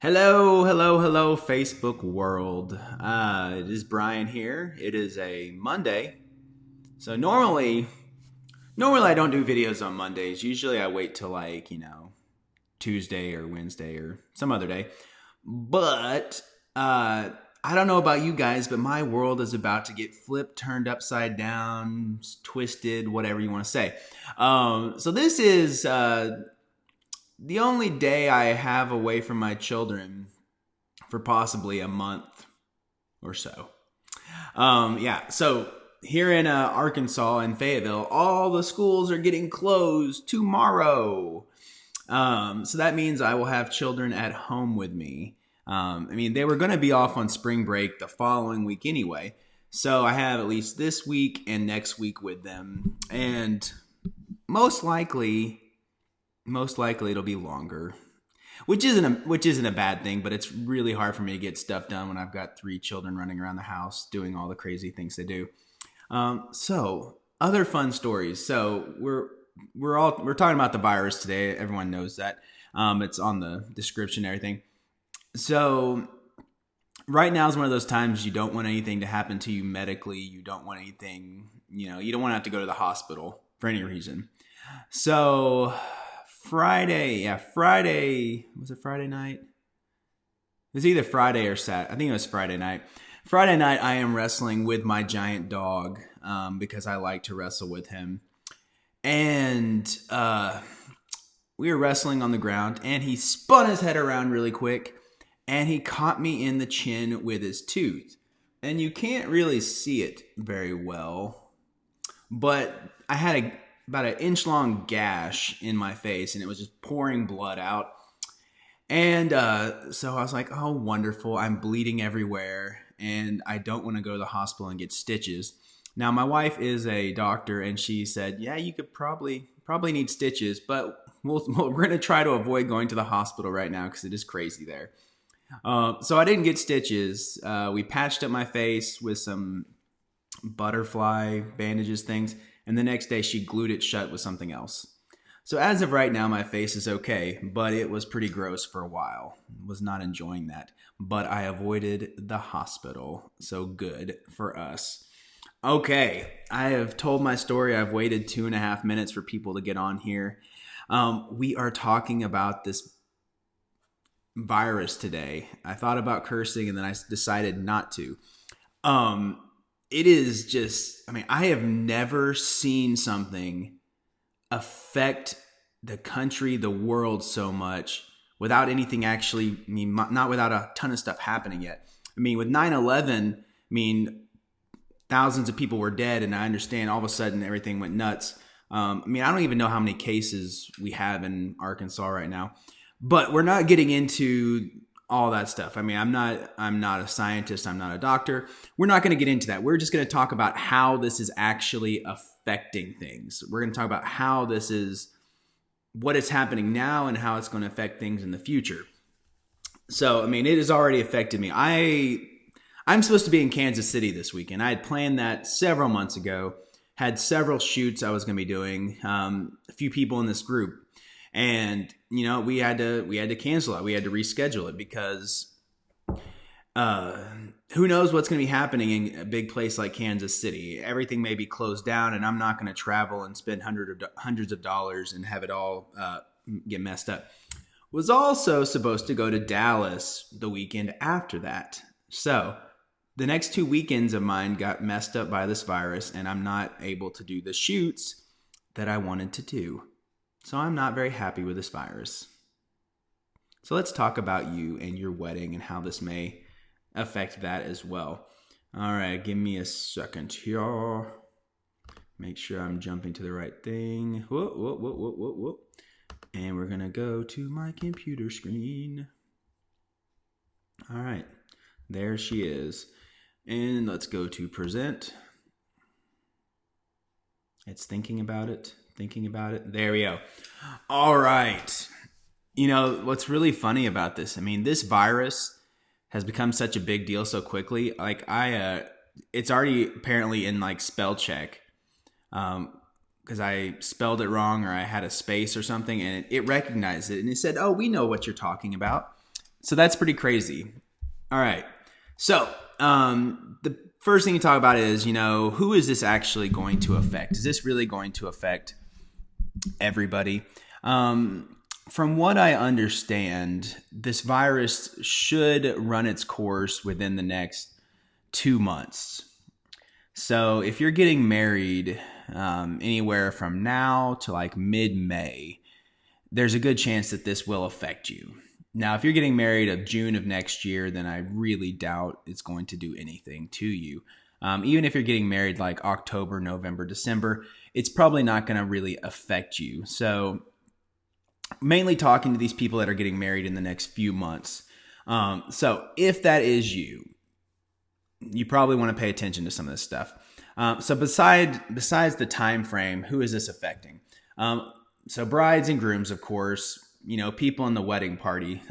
Hello, hello, hello, Facebook world. It is Brian here. It is a Monday. So normally I don't do videos on Mondays. Usually I wait till Tuesday or Wednesday or some other day. But I don't know about you guys, but my world is about to get flipped, turned upside down, twisted, whatever you want to say. So this is the only day I have away from my children for possibly a month or so. Yeah, so here in Arkansas and Fayetteville, all the schools are getting closed tomorrow. So that means I will have children at home with me. They were going to be off on spring break the following week anyway. So I have at least this week and next week with them. And most likely it'll be longer, which isn't a bad thing, but it's really hard for me to get stuff done when I've got three children running around the house doing all the crazy things they do. So other fun stories. So we're talking about the virus today. Everyone knows that. It's on the description and everything. So right now is one of those times you don't want anything to happen to you medically. You don't want anything, you don't want to have to go to the hospital for any reason. So Friday, was it Friday night? It was either Friday or Saturday. I think it was Friday night. Friday night, I am wrestling with my giant dog because I like to wrestle with him. And we were wrestling on the ground, and he spun his head around really quick, and he caught me in the chin with his tooth. And you can't really see it very well, but I had about an inch long gash in my face, and it was just pouring blood out. And so I was like, oh, wonderful. I'm bleeding everywhere, and I don't want to go to the hospital and get stitches. Now, my wife is a doctor, and she said, yeah, you could probably need stitches, but we're going to try to avoid going to the hospital right now because it is crazy there. So I didn't get stitches. We patched up my face with some butterfly bandages things, and the next day she glued it shut with something else. So as of right now, my face is okay, but it was pretty gross for a while. Was not enjoying that, but I avoided the hospital, so good for us. Okay, I have told my story. I've waited 2.5 minutes for people to get on here. We are talking about this virus today. I thought about cursing, and then I decided not to. It is just, I have never seen something affect the country, the world so much without anything actually, not without a ton of stuff happening yet. With 9/11, thousands of people were dead, and I understand all of a sudden everything went nuts. I don't even know how many cases we have in Arkansas right now, but we're not getting into all that stuff. I'm not a scientist. I'm not a doctor. We're not going to get into that. We're just going to talk about how this is actually affecting things. We're going to talk about how this is, what is happening now and how it's going to affect things in the future. So, it has already affected me. I'm supposed to be in Kansas City this weekend. I had planned that several months ago, had several shoots I was going to be doing, a few people in this group. And, we had to cancel it. We had to reschedule it because who knows what's going to be happening in a big place like Kansas City. Everything may be closed down, and I'm not going to travel and spend hundreds of dollars and have it all get messed up. Was also supposed to go to Dallas the weekend after that. So the next 2 weekends of mine got messed up by this virus, and I'm not able to do the shoots that I wanted to do. So I'm not very happy with this virus. So let's talk about you and your wedding and how this may affect that as well. All right, give me a second here. Make sure I'm jumping to the right thing. Whoa. And we're going to go to my computer screen. All right, there she is. And let's go to present. It's thinking about it. There we go. All right. What's really funny about this, this virus has become such a big deal so quickly. It's already apparently in spell check because I spelled it wrong or I had a space or something, and it recognized it, and it said, oh, we know what you're talking about. So that's pretty crazy. All right. So the first thing you talk about is, who is this actually going to affect? Is this really going to affect everybody? From what I understand, this virus should run its course within the next 2 months. So if you're getting married anywhere from now to like mid-May, there's a good chance that this will affect you. Now, if you're getting married of June of next year, then I really doubt it's going to do anything to you. Even if you're getting married like October, November, December, it's probably not going to really affect you. So mainly talking to these people that are getting married in the next few months. So if that is you, you probably want to pay attention to some of this stuff. So besides the time frame, who is this affecting? So brides and grooms, of course, people in the wedding party.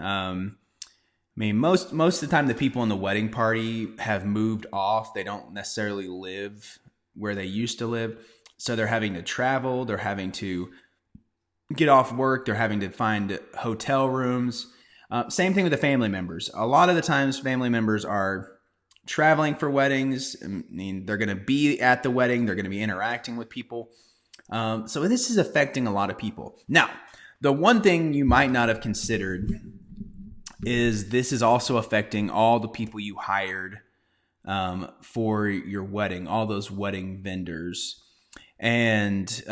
Most of the time, the people in the wedding party have moved off. They don't necessarily live where they used to live. So they're having to travel. They're having to get off work. They're having to find hotel rooms. Same thing with the family members. A lot of the times, family members are traveling for weddings. They're going to be at the wedding. They're going to be interacting with people. So this is affecting a lot of people. Now, the one thing you might not have considered is this is also affecting all the people you hired for your wedding, all those wedding vendors. And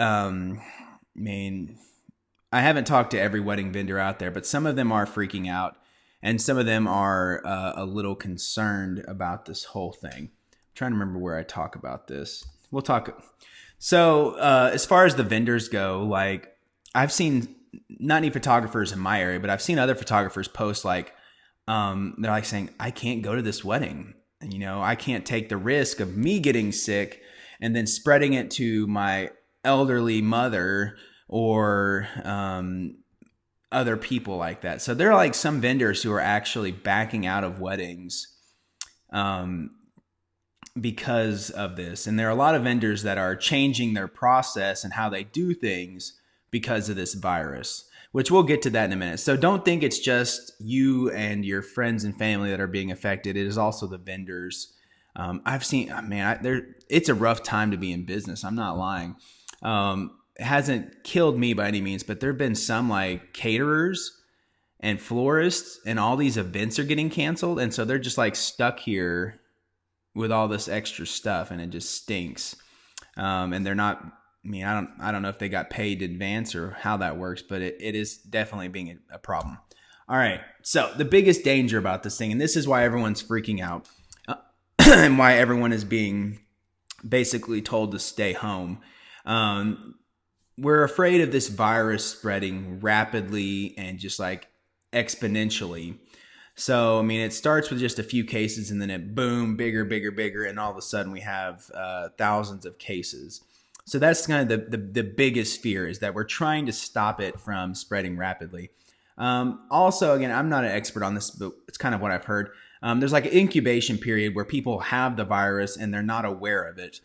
I haven't talked to every wedding vendor out there, but some of them are freaking out. And some of them are a little concerned about this whole thing. I'm trying to remember where I talk about this. We'll talk. So as far as the vendors go, like I've seen not any photographers in my area, but I've seen other photographers post like, they're like saying, I can't go to this wedding. And, I can't take the risk of me getting sick and then spreading it to my elderly mother or other people like that. So there are like some vendors who are actually backing out of weddings because of this. And there are a lot of vendors that are changing their process and how they do things because of this virus, which we'll get to that in a minute. So don't think it's just you and your friends and family that are being affected. It is also the vendors. I've seen, it's a rough time to be in business. I'm not lying. It hasn't killed me by any means, but there have been some like caterers and florists and all these events are getting canceled. And so they're just like stuck here with all this extra stuff and it just stinks. And they're not, I don't know if they got paid in advance or how that works, but it is definitely being a problem. All right. So the biggest danger about this thing, and this is why everyone's freaking out and why everyone is being basically told to stay home. We're afraid of this virus spreading rapidly and just like exponentially. So, it starts with just a few cases and then it boom, bigger, and all of a sudden we have thousands of cases. So that's kind of the biggest fear, is that we're trying to stop it from spreading rapidly. Also, again, I'm not an expert on this, but it's kind of what I've heard. There's like an incubation period where people have the virus and they're not aware of it.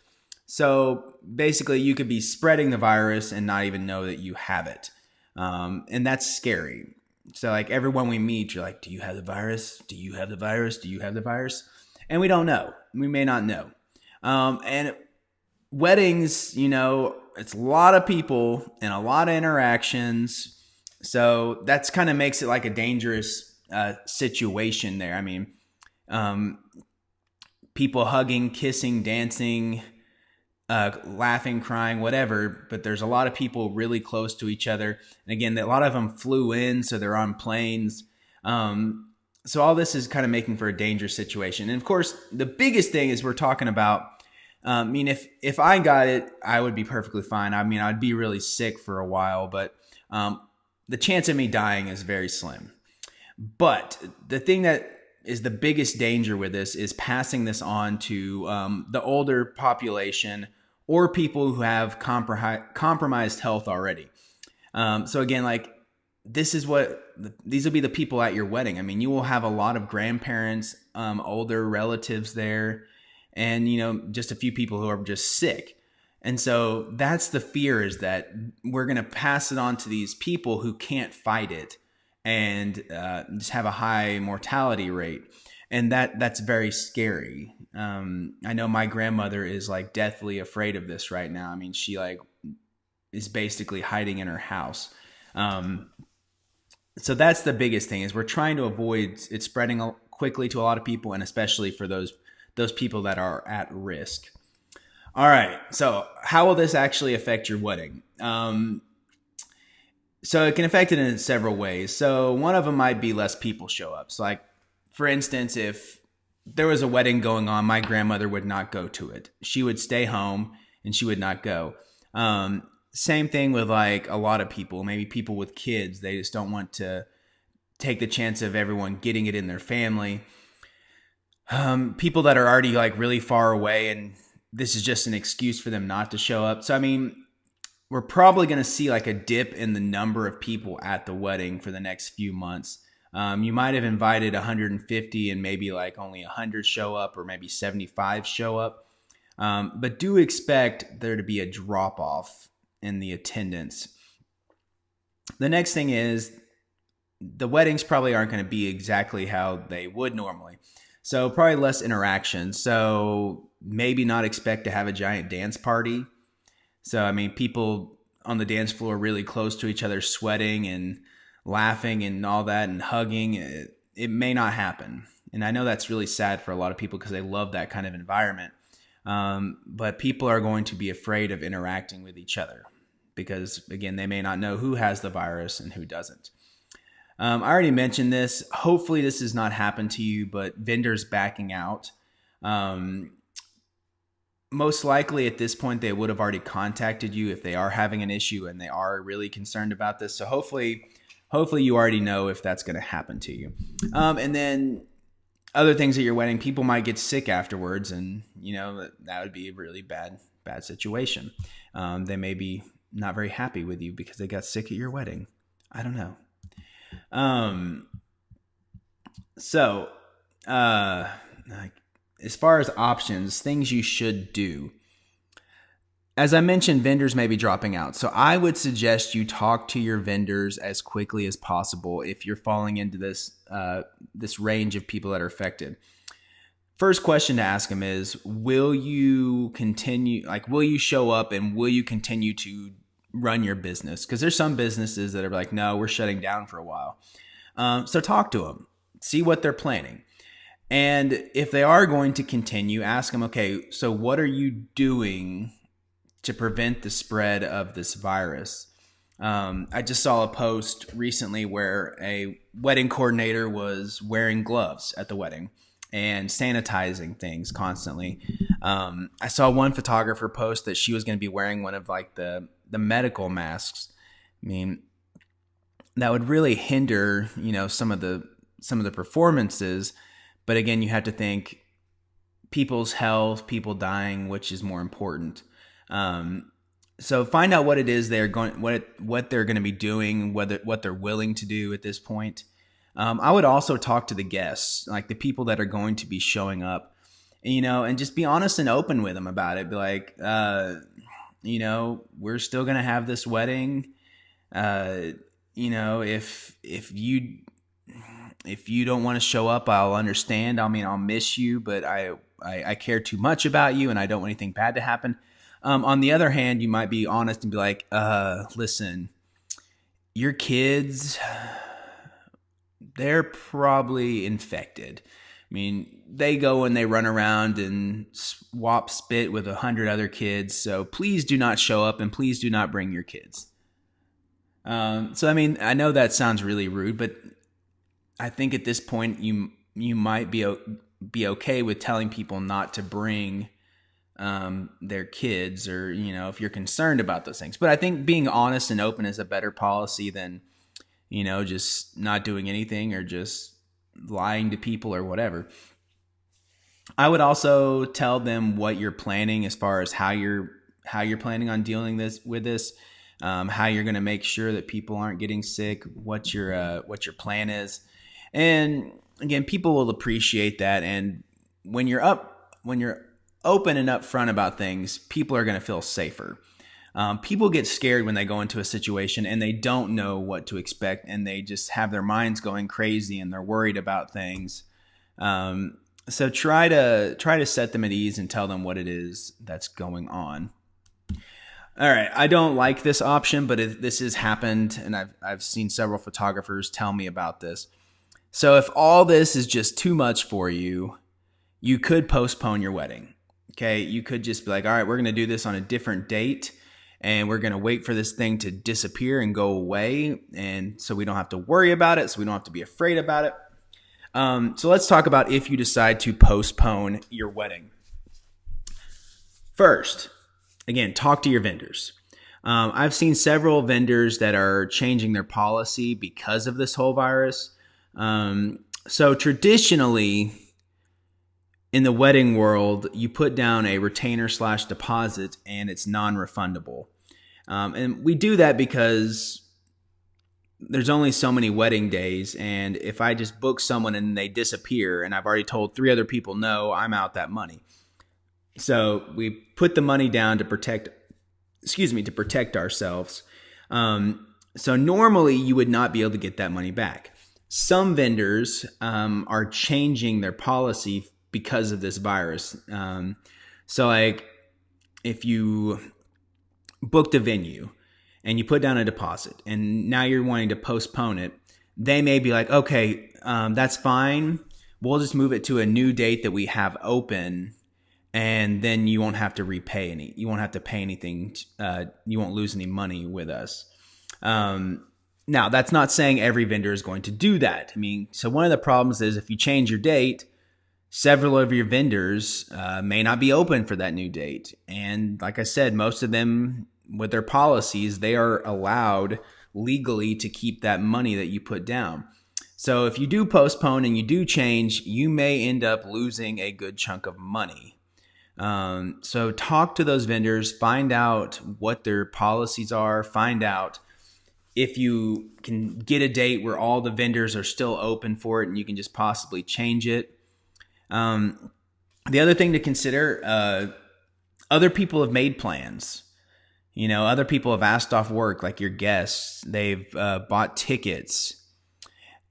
So basically you could be spreading the virus and not even know that you have it. And that's scary. So like everyone we meet, you're like, do you have the virus? Do you have the virus? Do you have the virus? And we don't know. We may not know. And weddings, it's a lot of people and a lot of interactions. So that's kind of makes it like a dangerous situation there. People hugging, kissing, dancing, laughing, crying, whatever. But there's a lot of people really close to each other. And again, a lot of them flew in, so they're on planes. So all this is kind of making for a dangerous situation. And of course, the biggest thing is we're talking about, if I got it, I would be perfectly fine. I'd be really sick for a while, but the chance of me dying is very slim. But the thing that is the biggest danger with this is passing this on to the older population or people who have compromised health already. So again, like these will be the people at your wedding. You will have a lot of grandparents, older relatives there, and just a few people who are just sick. And so that's the fear, is that we're going to pass it on to these people who can't fight it. and just have a high mortality rate. And that's very scary. I know my grandmother is like deathly afraid of this right now. I mean, she like is basically hiding in her house. So that's the biggest thing, is we're trying to avoid it spreading quickly to a lot of people, and especially for those people that are at risk. All right. So how will this actually affect your wedding? So it can affect it in several ways. So one of them might be less people show up. So like, for instance, if there was a wedding going on, my grandmother would not go to it. She would stay home and she would not go. Same thing with like a lot of people, maybe people with kids. They just don't want to take the chance of everyone getting it in their family. People that are already like really far away, and this is just an excuse for them not to show up. So, I mean, we're probably going to see like a dip in the number of people at the wedding for the next few months. You might have invited 150 and maybe like only 100 show up, or maybe 75 show up. But do expect there to be a drop off in the attendance. The next thing is the weddings probably aren't going to be exactly how they would normally. So probably less interaction. So maybe not expect to have a giant dance party. So, I mean, people on the dance floor really close to each other, sweating and laughing and all that and hugging. It may not happen. And I know that's really sad for a lot of people because they love that kind of environment. But people are going to be afraid of interacting with each other because, again, they may not know who has the virus and who doesn't. I already mentioned this. Hopefully this has not happened to you, but vendors backing out. Most likely at this point, they would have already contacted you if they are having an issue and they are really concerned about this. So hopefully you already know if that's going to happen to you. And then other things at your wedding, people might get sick afterwards, and that would be a really bad situation. They may be not very happy with you because they got sick at your wedding. I don't know. So, as far as options, things you should do. As I mentioned, vendors may be dropping out. So I would suggest you talk to your vendors as quickly as possible if you're falling into this range of people that are affected. First question to ask them is, will you show up and will you continue to run your business? Because there's some businesses that are like, no, we're shutting down for a while. So talk to them, see what they're planning. And if they are going to continue, ask them, okay, so what are you doing to prevent the spread of this virus? I just saw a post recently where a wedding coordinator was wearing gloves at the wedding and sanitizing things constantly. I saw one photographer post that she was going to be wearing one of like the medical masks. I mean, that would really hinder, some of the performances. But again, you have to think people's health, people dying, which is more important. So find out what it is what they're going to be doing, what they're willing to do at this point. I would also talk to the guests, like the people that are going to be showing up, and just be honest and open with them about it. Be like, we're still going to have this wedding. If you don't want to show up, I'll understand. I mean, I'll miss you, but I care too much about you and I don't want anything bad to happen. On the other hand, you might be honest and be like, listen, your kids, they're probably infected. I mean, they go and they run around and swap spit with 100 other kids. So please do not show up and please do not bring your kids. So, I mean, I know that sounds really rude, but I think at this point you might be okay with telling people not to bring their kids, or if you're concerned about those things. But I think being honest and open is a better policy than just not doing anything or just lying to people or whatever. I would also tell them what you're planning as far as how you're planning on dealing with this. How you're going to make sure that people aren't getting sick, what your plan is. And again, people will appreciate that. And when you're open and upfront about things, people are going to feel safer. People get scared when they go into a situation and they don't know what to expect, and they just have their minds going crazy and they're worried about things. So try to set them at ease and tell them what it is that's going on. All right, I don't like this option, but this has happened, and I've seen several photographers tell me about this. So if all this is just too much for you, you could postpone your wedding. Okay, you could just be like, all right, we're going to do this on a different date, and we're going to wait for this thing to disappear and go away, and so we don't have to worry about it, so we don't have to be afraid about it. So let's talk about if you decide to postpone your wedding. First, again, talk to your vendors. I've seen several vendors that are changing their policy because of this whole virus. So traditionally, in the wedding world, you put down a retainer/deposit and it's non-refundable. And we do that because there's only so many wedding days. And if I just book someone and they disappear and I've already told 3 other people no, I'm out that money. So we put the money down to protect ourselves. So normally you would not be able to get that money back. Some vendors are changing their policy because of this virus. So like if you booked a venue and you put down a deposit and now you're wanting to postpone it, they may be like, okay, that's fine. We'll just move it to a new date that we have open. And then you won't have to repay any. You won't have to pay anything. You won't lose any money with us. Now, that's not saying every vendor is going to do that. I mean, so one of the problems is if you change your date, several of your vendors may not be open for that new date. And like I said, most of them, with their policies, they are allowed legally to keep that money that you put down. So if you do postpone and you do change, you may end up losing a good chunk of money. So talk to those vendors, find out what their policies are, find out if you can get a date where all the vendors are still open for it and you can just possibly change it. The other thing to consider, other people have made plans. You know, other people have asked off work, like your guests. They've bought tickets.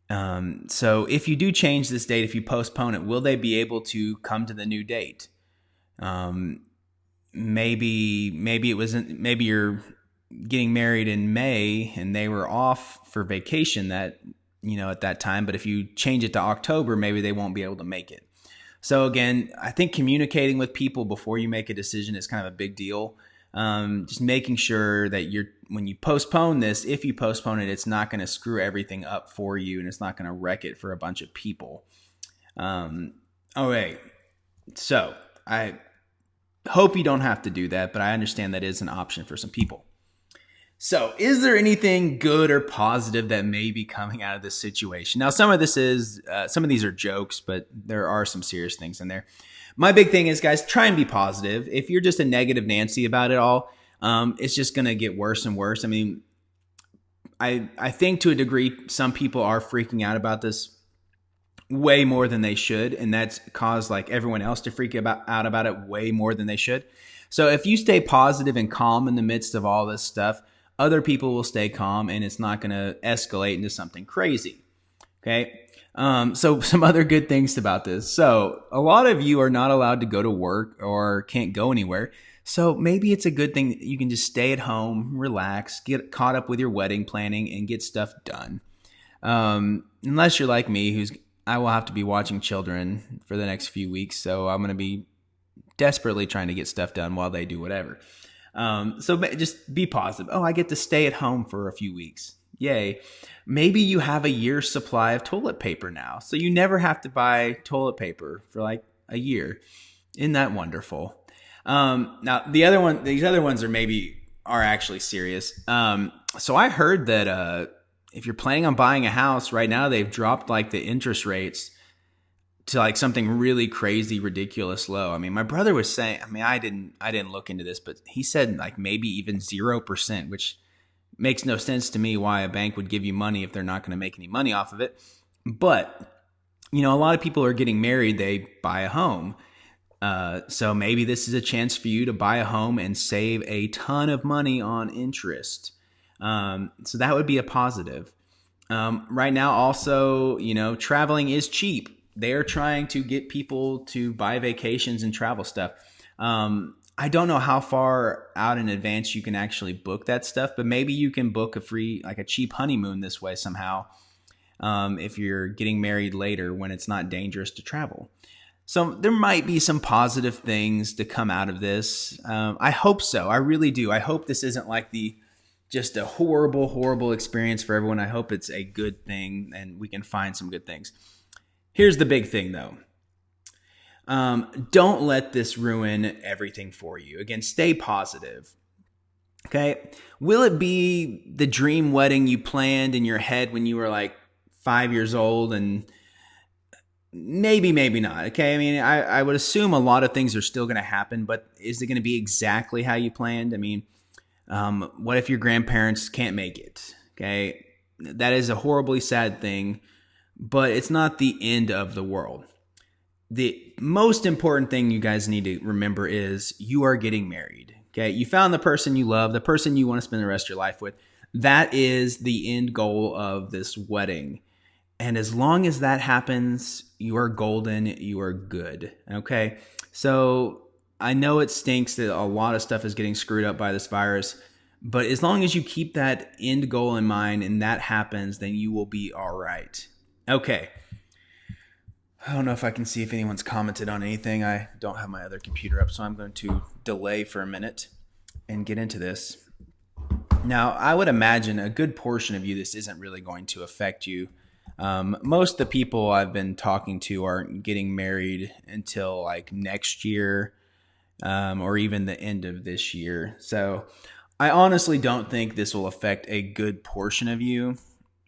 So if you do change this date, if you postpone it, will they be able to come to the new date? Maybe you're getting married in May and they were off for vacation at that time, but if you change it to October, maybe they won't be able to make it. So again, I think communicating with people before you make a decision is kind of a big deal. Just making sure that when you postpone this, if you postpone it, it's not going to screw everything up for you and it's not going to wreck it for a bunch of people. All right. So I hope you don't have to do that, but I understand that is an option for some people. So is there anything good or positive that may be coming out of this situation? Now, some of these are jokes, but there are some serious things in there. My big thing is, guys, try and be positive. If you're just a negative Nancy about it all, it's just going to get worse and worse. I mean, I think to a degree, some people are freaking out about this way more than they should, and that's caused like everyone else to freak out about it way more than they should. So if you stay positive and calm in the midst of all this stuff, other people will stay calm and it's not going to escalate into something crazy. Okay. So some other good things about this. So a lot of you are not allowed to go to work or can't go anywhere. So maybe it's a good thing that you can just stay at home, relax, get caught up with your wedding planning and get stuff done. Unless you're like me, I will have to be watching children for the next few weeks. So I'm going to be desperately trying to get stuff done while they do whatever. So just be positive. Oh, I get to stay at home for a few weeks. Yay. Maybe you have a year's supply of toilet paper now. So you never have to buy toilet paper for like a year. Isn't that wonderful? Now these other ones are actually serious. So I heard that, if you're planning on buying a house right now, they've dropped like the interest rates to like something really crazy, ridiculous low. I mean, my brother was saying, I didn't look into this, but he said like maybe even 0%, which makes no sense to me why a bank would give you money if they're not going to make any money off of it. But, a lot of people are getting married. They buy a home. So maybe this is a chance for you to buy a home and save a ton of money on interest. So that would be a positive. Right now, also, traveling is cheap. They're trying to get people to buy vacations and travel stuff. I don't know how far out in advance you can actually book that stuff, but maybe you can book a cheap honeymoon this way somehow. If you're getting married later when it's not dangerous to travel. So there might be some positive things to come out of this. I hope so. I really do. I hope this isn't like just a horrible, horrible experience for everyone. I hope it's a good thing and we can find some good things. Here's the big thing though. Don't let this ruin everything for you. Again, stay positive. Okay. Will it be the dream wedding you planned in your head when you were like 5 years old? And maybe not. Okay. I mean, I would assume a lot of things are still going to happen, but is it going to be exactly how you planned? I mean, what if your grandparents can't make it? Okay. That is a horribly sad thing, but it's not the end of the world. The most important thing you guys need to remember is you are getting married. Okay. You found the person you love, the person you want to spend the rest of your life with. That is the end goal of this wedding. And as long as that happens, you are golden, you are good. Okay. So I know it stinks that a lot of stuff is getting screwed up by this virus, but as long as you keep that end goal in mind and that happens, then you will be all right. Okay. I don't know if I can see if anyone's commented on anything. I don't have my other computer up, so I'm going to delay for a minute and get into this. Now, I would imagine a good portion of you, this isn't really going to affect you. Most of the people I've been talking to aren't getting married until like next year, or even the end of this year. So I honestly don't think this will affect a good portion of you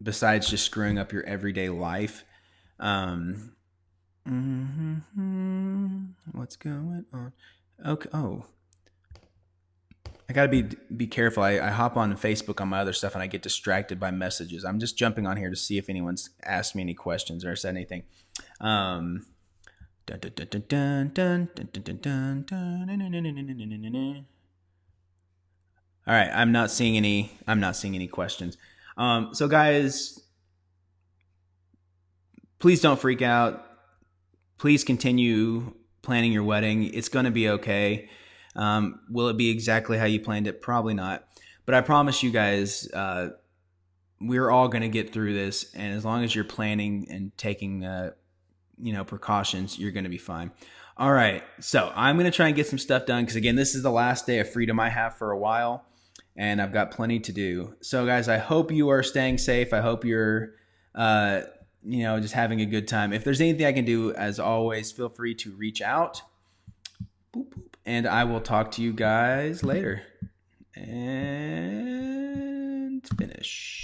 besides just screwing up your everyday life. What's going on? Okay. Oh, I gotta be careful. I hop on Facebook on my other stuff and I get distracted by messages. I'm just jumping on here to see if anyone's asked me any questions or said anything. All right, I'm not seeing any questions. So guys, please don't freak out. Please continue planning your wedding. It's going to be okay. Will it be exactly how you planned it? Probably not. But I promise you guys, we're all going to get through this. And as long as you're planning and taking, precautions, you're going to be fine. All right. So I'm going to try and get some stuff done because, again, this is the last day of freedom I have for a while. And I've got plenty to do. So, guys, I hope you are staying safe. I hope you're just having a good time. If there's anything I can do, as always, feel free to reach out. Boop, boop. And I will talk to you guys later. And finish.